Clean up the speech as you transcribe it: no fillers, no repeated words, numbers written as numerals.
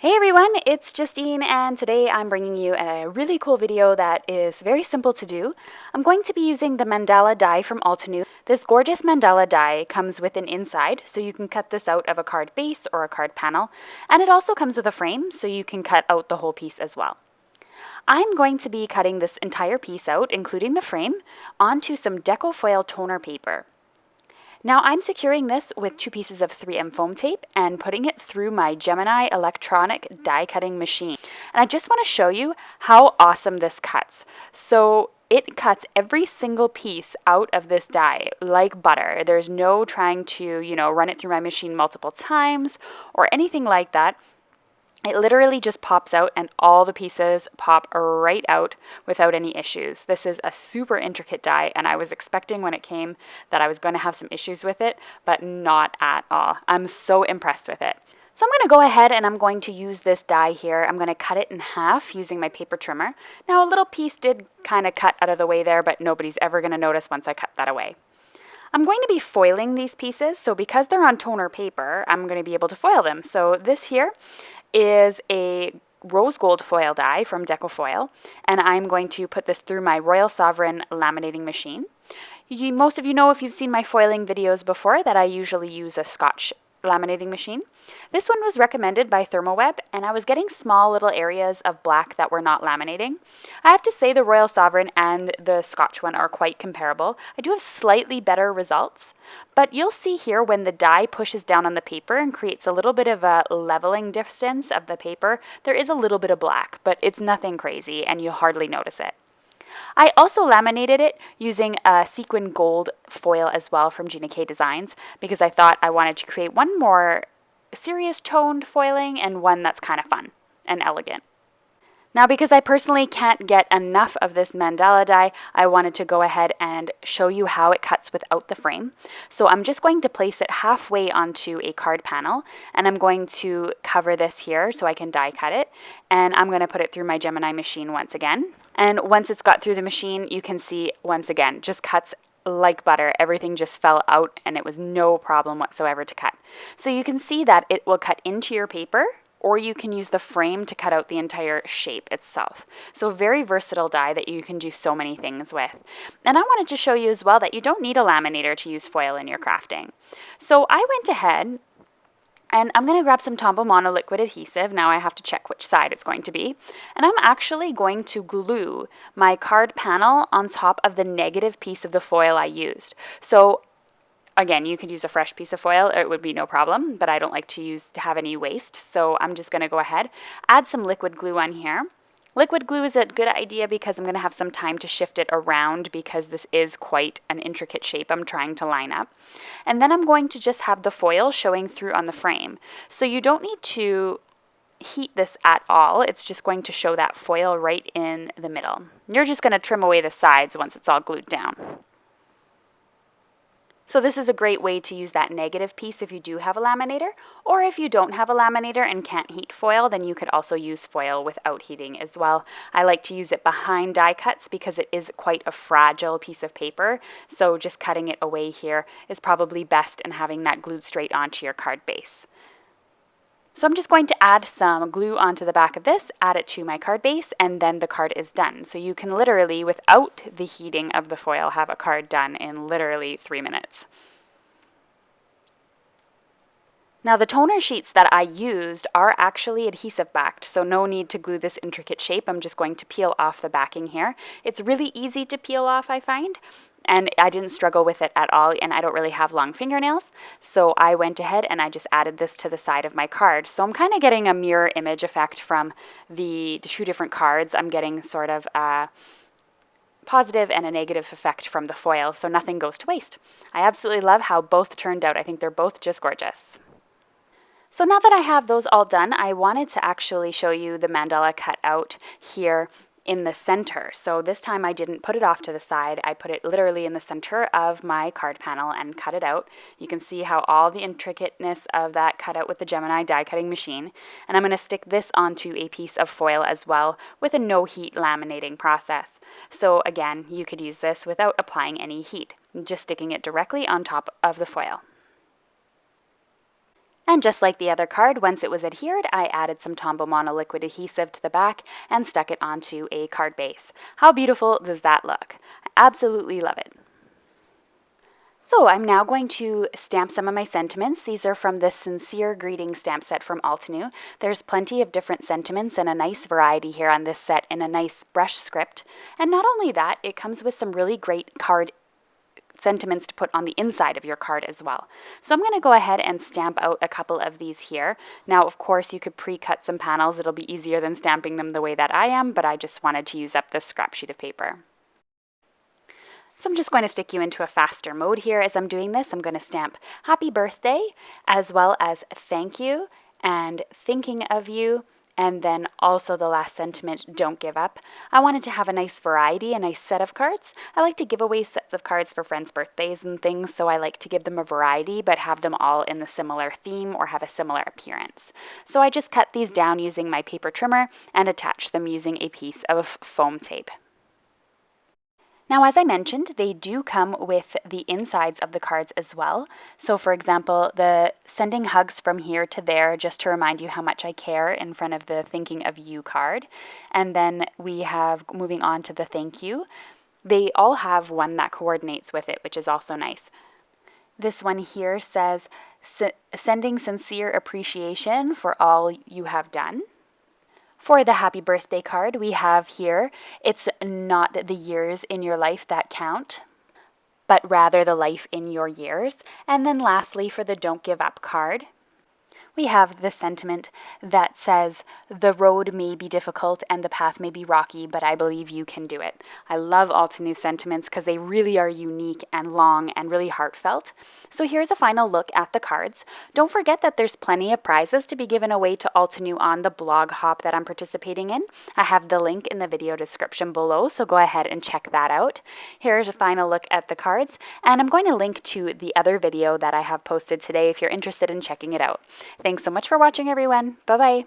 Hey everyone, it's Justine, and today I'm bringing you a really cool video that is very simple to do. I'm going to be using the Mandala Die from Altenew. This gorgeous mandala die comes with an inside, so you can cut this out of a card base or a card panel, and it also comes with a frame, so you can cut out the whole piece as well. I'm going to be cutting this entire piece out, including the frame, onto some deco foil toner paper. Now I'm securing this with 2 pieces of 3M foam tape and putting it through my Gemini electronic die cutting machine. And I just want to show you how awesome this cuts. So it cuts every single piece out of this die like butter. There's no trying to, run it through my machine multiple times or anything like that. It literally just pops out and all the pieces pop right out without any issues. This is a super intricate die, and I was expecting when it came that I was going to have some issues with it, but not at all. I'm so impressed with it. So I'm going to go ahead and I'm going to use this die here. I'm going to cut it in half using my paper trimmer. Now a little piece did kind of cut out of the way there, but nobody's ever going to notice once I cut that away. I'm going to be foiling these pieces, so because they're on toner paper, I'm going to be able to foil them. So this here is a rose gold foil die from Deco Foil, and I'm going to put this through my Royal Sovereign laminating machine. Most of you know, if you've seen my foiling videos before, that I usually use a Scotch laminating machine. This one was recommended by Thermoweb, and I was getting small little areas of black that were not laminating. I have to say the Royal Sovereign and the Scotch one are quite comparable. I do have slightly better results, but you'll see here when the die pushes down on the paper and creates a little bit of a leveling distance of the paper, there is a little bit of black, but it's nothing crazy and you'll hardly notice it. I also laminated it using a sequin gold foil as well from Gina K Designs because I thought I wanted to create one more serious toned foiling and one that's kind of fun and elegant. Now, because I personally can't get enough of this mandala die, I wanted to go ahead and show you how it cuts without the frame. So I'm just going to place it halfway onto a card panel, and I'm going to cover this here so I can die cut it, and I'm going to put it through my Gemini machine once again. And once it's got through the machine, you can see once again, just cuts like butter. Everything just fell out and it was no problem whatsoever to cut. So you can see that it will cut into your paper, or you can use the frame to cut out the entire shape itself. So very versatile die that you can do so many things with. And I wanted to show you as well that you don't need a laminator to use foil in your crafting. So I went ahead and I'm going to grab some Tombow Mono liquid adhesive. Now I have to check which side it's going to be. And I'm actually going to glue my card panel on top of the negative piece of the foil I used. So again, you could use a fresh piece of foil, it would be no problem, but I don't like to have any waste, so I'm just going to go ahead, add some liquid glue on here. Liquid glue is a good idea because I'm going to have some time to shift it around because this is quite an intricate shape I'm trying to line up. And then I'm going to just have the foil showing through on the frame. So you don't need to heat this at all, it's just going to show that foil right in the middle. You're just going to trim away the sides once it's all glued down. So this is a great way to use that negative piece if you do have a laminator, or if you don't have a laminator and can't heat foil, then you could also use foil without heating as well. I like to use it behind die cuts because it is quite a fragile piece of paper, so just cutting it away here is probably best and having that glued straight onto your card base. So I'm just going to add some glue onto the back of this, add it to my card base, and then the card is done. So you can literally, without the heating of the foil, have a card done in literally 3 minutes. Now the toner sheets that I used are actually adhesive backed, so no need to glue this intricate shape. I'm just going to peel off the backing here. It's really easy to peel off, I find, and I didn't struggle with it at all, and I don't really have long fingernails, so I went ahead and I just added this to the side of my card. So I'm kind of getting a mirror image effect from the 2 different cards. I'm getting sort of a positive and a negative effect from the foil, so nothing goes to waste. I absolutely love how both turned out. I think they're both just gorgeous. So now that I have those all done, I wanted to actually show you the mandala cut out here in the center. So this time I didn't put it off to the side, I put it literally in the center of my card panel and cut it out. You can see how all the intricateness of that cut out with the Gemini die cutting machine. And I'm going to stick this onto a piece of foil as well with a no heat laminating process. So again, you could use this without applying any heat, just sticking it directly on top of the foil. And just like the other card, once it was adhered, I added some Tombow monoliquid adhesive to the back and stuck it onto a card base. How beautiful does that look? I absolutely love it. So I'm now going to stamp some of my sentiments. These are from the Sincere Greeting stamp set from Altenew. There's plenty of different sentiments and a nice variety here on this set in a nice brush script. And not only that, it comes with some really great card sentiments to put on the inside of your card as well. So I'm going to go ahead and stamp out a couple of these here. Now, of course, you could pre-cut some panels. It'll be easier than stamping them the way that I am, but I just wanted to use up this scrap sheet of paper. So I'm just going to stick you into a faster mode here. As I'm doing this, I'm going to stamp happy birthday, as well as thank you and thinking of you, and then also the last sentiment, don't give up. I wanted to have a nice variety, a nice set of cards. I like to give away sets of cards for friends' birthdays and things, so I like to give them a variety, but have them all in the similar theme or have a similar appearance. So I just cut these down using my paper trimmer and attach them using a piece of foam tape. Now, as I mentioned, they do come with the insides of the cards as well. So, for example, the sending hugs from here to there, just to remind you how much I care in front of the thinking of you card. And then we have, moving on to the thank you, they all have one that coordinates with it, which is also nice. This one here says, sending sincere appreciation for all you have done. For the happy birthday card, we have here, it's not the years in your life that count, but rather the life in your years. And then lastly, for the don't give up card, we have the sentiment that says, the road may be difficult and the path may be rocky, but I believe you can do it. I love Altenew sentiments because they really are unique and long and really heartfelt. So here's a final look at the cards. Don't forget that there's plenty of prizes to be given away to Altenew on the blog hop that I'm participating in. I have the link in the video description below, so go ahead and check that out. Here's a final look at the cards, and I'm going to link to the other video that I have posted today if you're interested in checking it out. Thanks so much for watching, everyone. Bye-bye.